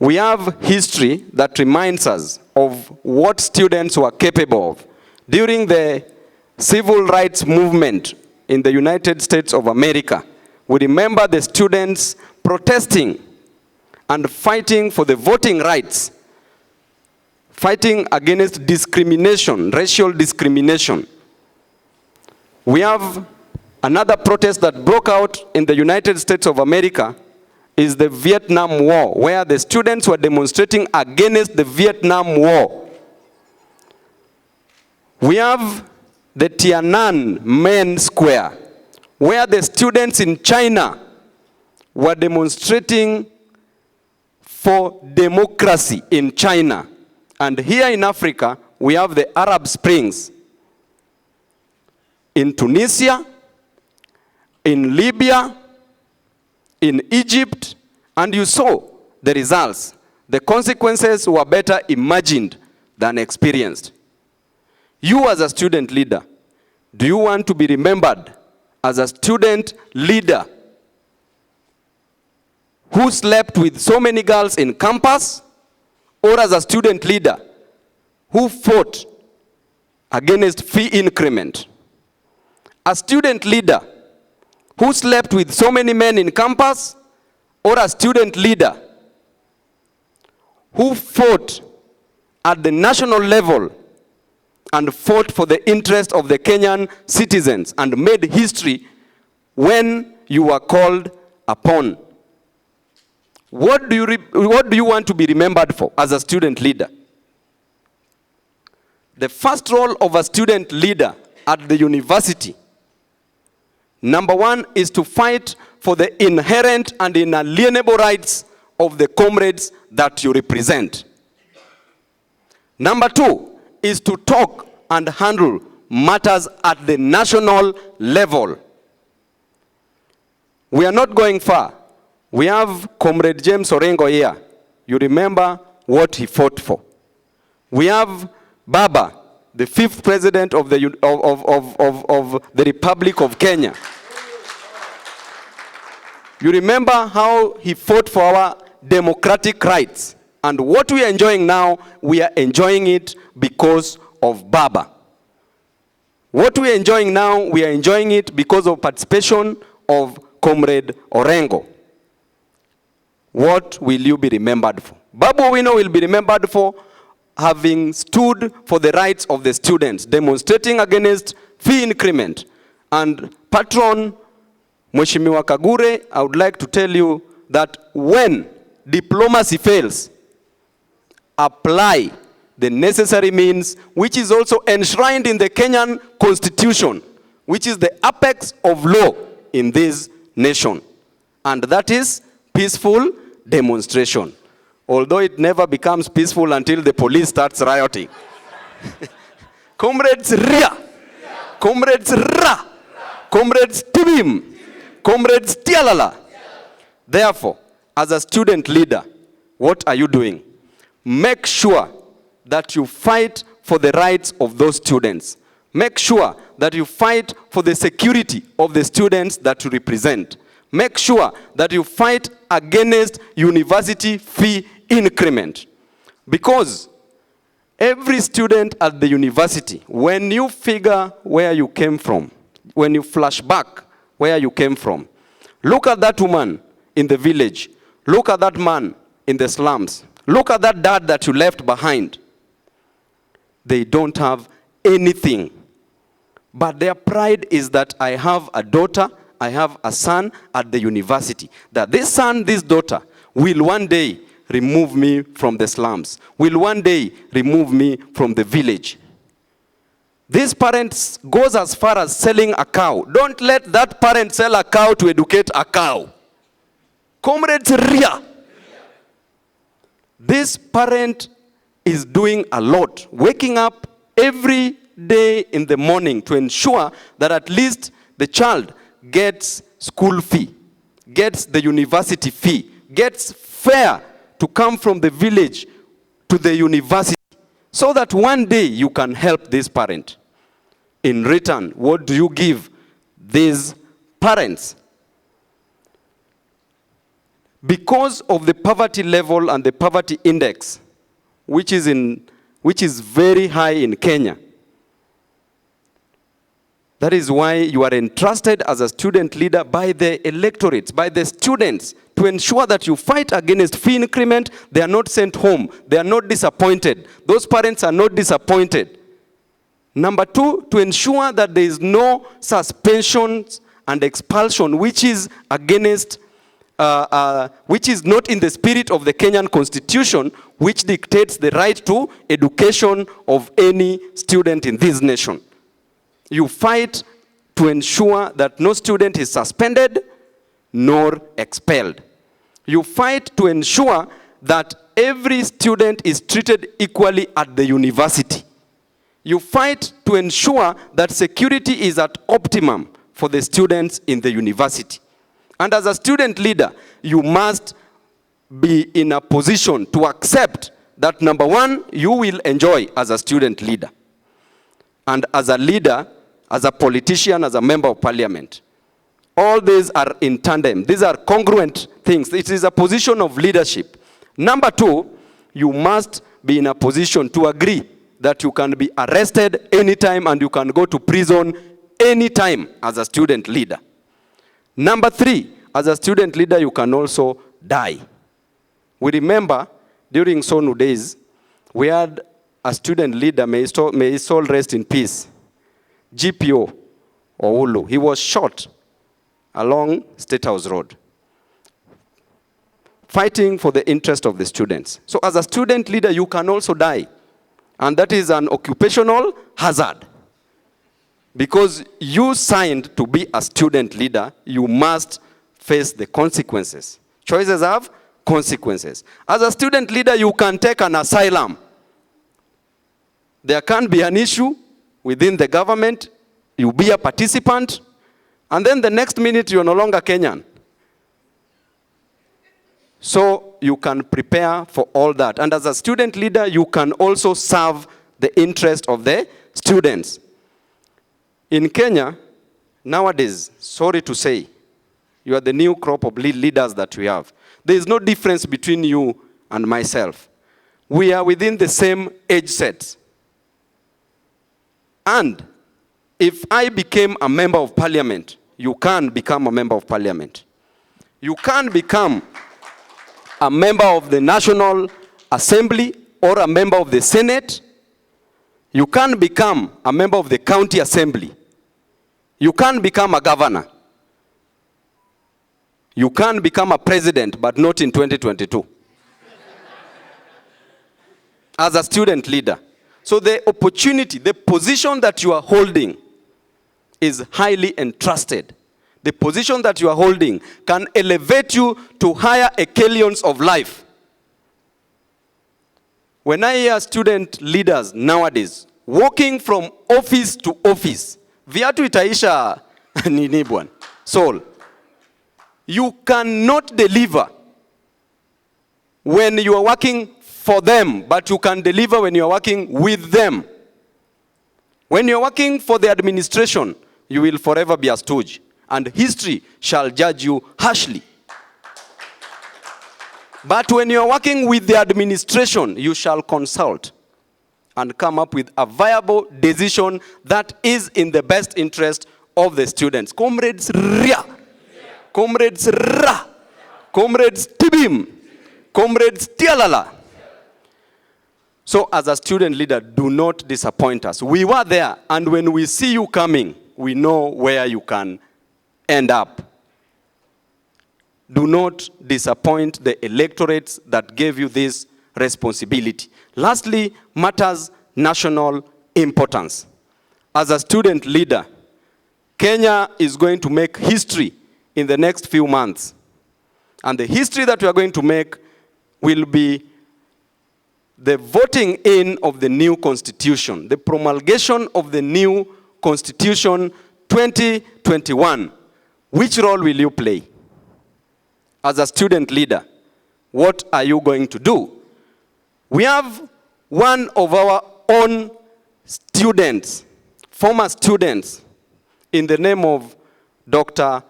We have history that reminds us of what students were capable of. During the civil rights movement in the United States of America, we remember the students protesting and fighting for the voting rights, fighting against discrimination, racial discrimination. We have another protest that broke out in the United States of America is the Vietnam War, where the students were demonstrating against the Vietnam War. We have the Tiananmen Square, where the students in China were demonstrating for democracy in China. And here in Africa, we have the Arab Springs. In Tunisia, in Libya, in Egypt, and you saw the results. The consequences were better imagined than experienced. You as a student leader, do you want to be remembered as a student leader who slept with so many girls in campus, or as a student leader who fought against fee increment? A student leader who slept with so many men in campus, or a student leader who fought at the national level and fought for the interest of the Kenyan citizens and made history when you were called upon? What do you want to be remembered for as a student leader? The first role of a student leader at the university, number one, is to fight for the inherent and inalienable rights of the comrades that you represent. Number two is to talk and handle matters at the national level. We are not going far. We have Comrade James Orengo here. You remember what he fought for. We have Baba, the 5th president of the Republic of Kenya. You remember how he fought for our democratic rights. And what we are enjoying now, we are enjoying it because of Baba. What we are enjoying now, we are enjoying it because of participation of Comrade Orengo. What will you be remembered for? Babu Owino will be remembered for having stood for the rights of the students, demonstrating against fee increment. And Patron Mheshimiwa Kagure, I would like to tell you that when diplomacy fails, apply the necessary means, which is also enshrined in the Kenyan Constitution, which is the apex of law in this nation. And that is peaceful demonstration. Although it never becomes peaceful until the police starts rioting. Comrades Ria, Comrades Ra, Comrades Tibim, Comrades Tialala. Therefore, as a student leader, what are you doing? Make sure that you fight for the rights of those students. Make sure that you fight for the security of the students that you represent. Make sure that you fight against university fee increment. Because every student at the university, when you figure where you came from, when you flash back where you came from, look at that woman in the village. Look at that man in the slums. Look at that dad that you left behind. They don't have anything. But their pride is that I have a daughter, I have a son at the university. That this son, this daughter, will one day remove me from the slums, will one day remove me from the village. This parent goes as far as selling a cow. Don't let that parent sell a cow to educate a cow. Comrades Ria. This parent is doing a lot, waking up every day in the morning to ensure that at least the child gets school fee, gets the university fee, gets fare to come from the village to the university, so that one day you can help this parent. In return, what do you give these parents? Because of the poverty level and the poverty index, which is very high in Kenya, that is why you are entrusted as a student leader by the electorates, by the students, to ensure that you fight against fee increment. They are not sent home. They are not disappointed. Those parents are not disappointed. Number two, to ensure that there is no suspensions and expulsion, which is against, which is not in the spirit of the Kenyan Constitution, which dictates the right to education of any student in this nation. You fight to ensure that no student is suspended nor expelled. You fight to ensure that every student is treated equally at the university. You fight to ensure that security is at optimum for the students in the university. And as a student leader, you must be in a position to accept that, number one, you will enjoy as a student leader. And as a leader, as a politician, as a member of parliament. All these are in tandem. These are congruent things. It is a position of leadership. Number two, you must be in a position to agree that you can be arrested anytime and you can go to prison anytime as a student leader. Number three, as a student leader, you can also die. We remember during Sonu days, we had a student leader, may his soul rest in peace, GPO Owino. He was shot along State House Road, fighting for the interest of the students. So as a student leader, you can also die. And that is an occupational hazard. Because you signed to be a student leader, you must face the consequences. Choices have consequences. As a student leader, you can take an asylum. There can be an issue within the government, you be a participant, and then the next minute you're no longer Kenyan. So you can prepare for all that. And as a student leader, you can also serve the interest of the students. In Kenya, nowadays, sorry to say, you are the new crop of leaders that we have. There is no difference between you and myself. We are within the same age set. And if I became a member of parliament, you can become a member of parliament. You can become a member of the National Assembly or a member of the Senate. You can become a member of the County Assembly. You can become a governor. You can become a president, but not in 2022. As a student leader. So the opportunity, the position that you are holding is highly entrusted. The position that you are holding can elevate you to higher echelons of life. When I hear student leaders nowadays walking from office to office, viatu itaisha nini bwana? Soul. You cannot deliver when you are working for them, but you can deliver when you are working with them. When you are working for the administration, you will forever be a stooge, and history shall judge you harshly. But when you are working with the administration, you shall consult and come up with a viable decision that is in the best interest of the students. Comrades Ria, Comrades Ra, Comrades Tibim, Comrades Tialala. So as a student leader, do not disappoint us. We were there, and when we see you coming, we know where you can end up. Do not disappoint the electorates that gave you this responsibility. Lastly, matters national importance. As a student leader, Kenya is going to make history in the next few months. And the history that we are going to make will be the voting in of the new constitution, the promulgation of the new constitution 2021. Which role will you play? As a student leader, what are you going to do? We have one of our own students, former students, in the name of Dr.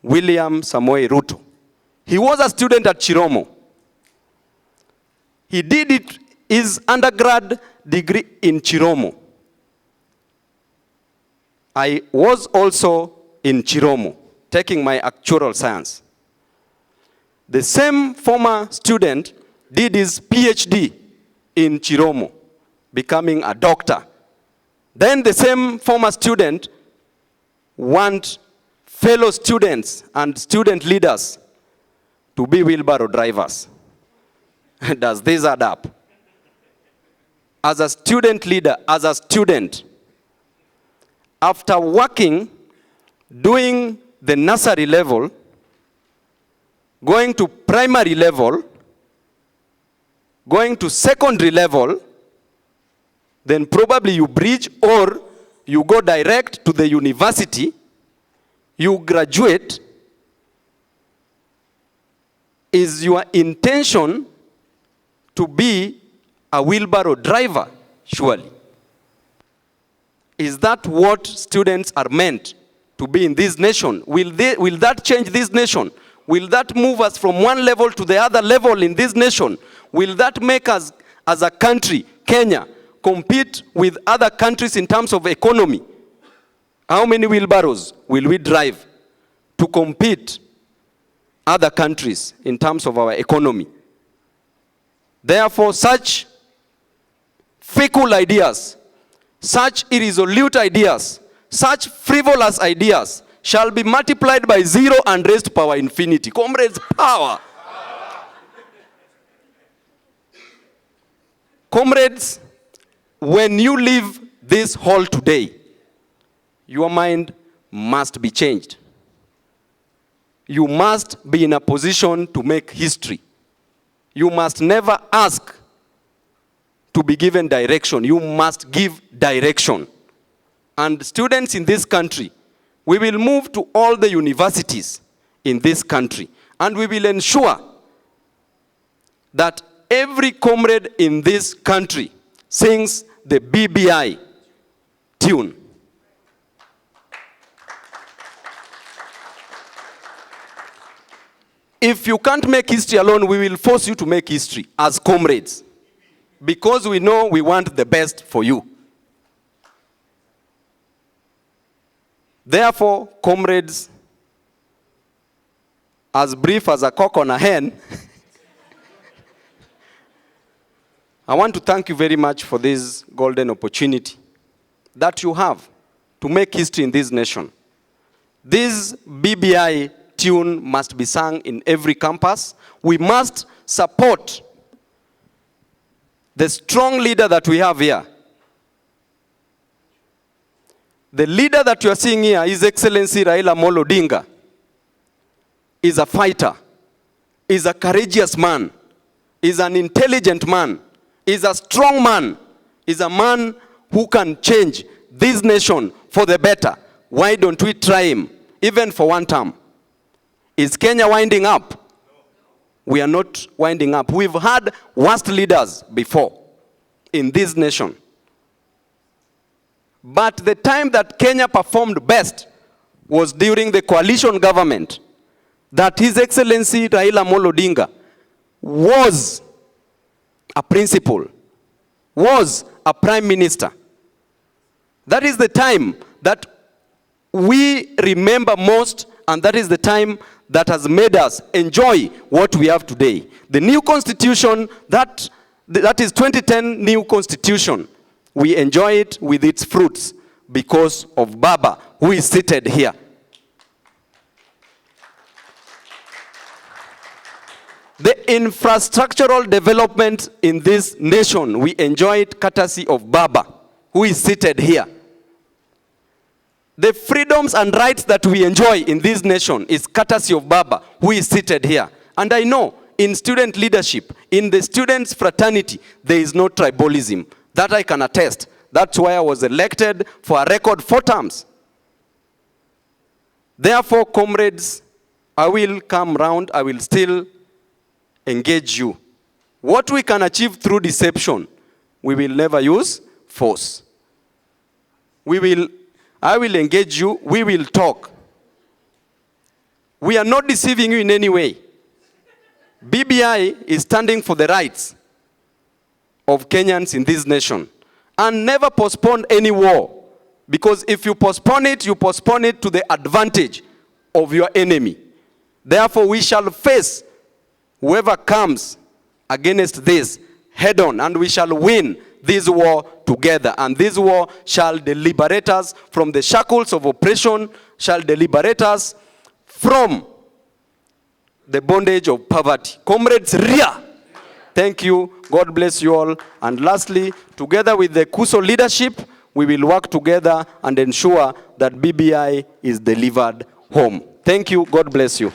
William Samoei Ruto. He was a student at Chiromo. He did his undergrad degree in Chiromo. I was also in Chiromo, taking my actuarial science. The same former student did his PhD in Chiromo, becoming a doctor. Then the same former student want fellow students and student leaders to be wheelbarrow drivers. Does this add up? As a student leader, as a student, after working, doing the nursery level, going to primary level, going to secondary level, then probably you bridge or you go direct to the university, you graduate. Is your intention to be a wheelbarrow driver, surely? Is that what students are meant to be in this nation? Will that change this nation? Will that move us from one level to the other level in this nation? Will that make us, as a country, Kenya, compete with other countries in terms of economy? How many wheelbarrows will we drive to compete other countries in terms of our economy? Therefore, such fickle ideas, such irresolute ideas, such frivolous ideas shall be multiplied by 0 and raised to power infinity. Comrades, power. Comrades, when you leave this hall today, your mind must be changed. You must be in a position to make history. You must never ask to be given direction. You must give direction. And students in this country, we will move to all the universities in this country, and we will ensure that every comrade in this country sings the BBI tune. If you can't make history alone, we will force you to make history as comrades, because we know we want the best for you. Therefore, comrades, as brief as a cock on a hen, I want to thank you very much for this golden opportunity that you have to make history in this nation. This BBI tune must be sung in every campus. We must support the strong leader that we have here. The leader that you are seeing here, His Excellency Raila Amolo Odinga, is a fighter, is a courageous man, is an intelligent man, is a strong man, is a man who can change this nation for the better. Why don't we try him, even for one term? Is Kenya winding up? We are not winding up. We've had worst leaders before in this nation. But the time that Kenya performed best was during the coalition government, that His Excellency Raila Amolo Odinga was a principal, was a prime minister. That is the time that we remember most, and that is the time that has made us enjoy what we have today. The new constitution, that is 2010 new constitution, we enjoy it with its fruits because of Baba, who is seated here. The infrastructural development in this nation, we enjoy it courtesy of Baba, who is seated here. The freedoms and rights that we enjoy in this nation is courtesy of Baba, who is seated here. And I know in student leadership, in the students' fraternity, there is no tribalism. That I can attest. That's why I was elected for a record 4 terms. Therefore, comrades, I will come round, I will still engage you. What we can achieve through deception, we will never use force. I will engage you, we will talk. We are not deceiving you in any way. BBI is standing for the rights of Kenyans in this nation. And never postpone any war. Because if you postpone it to the advantage of your enemy. Therefore, we shall face whoever comes against this head on, and we shall win this war together. And this war shall liberate us from the shackles of oppression, shall liberate us from the bondage of poverty. Comrades, Ria! Thank you. God bless you all. And lastly, together with the KUSO leadership, we will work together and ensure that BBI is delivered home. Thank you. God bless you.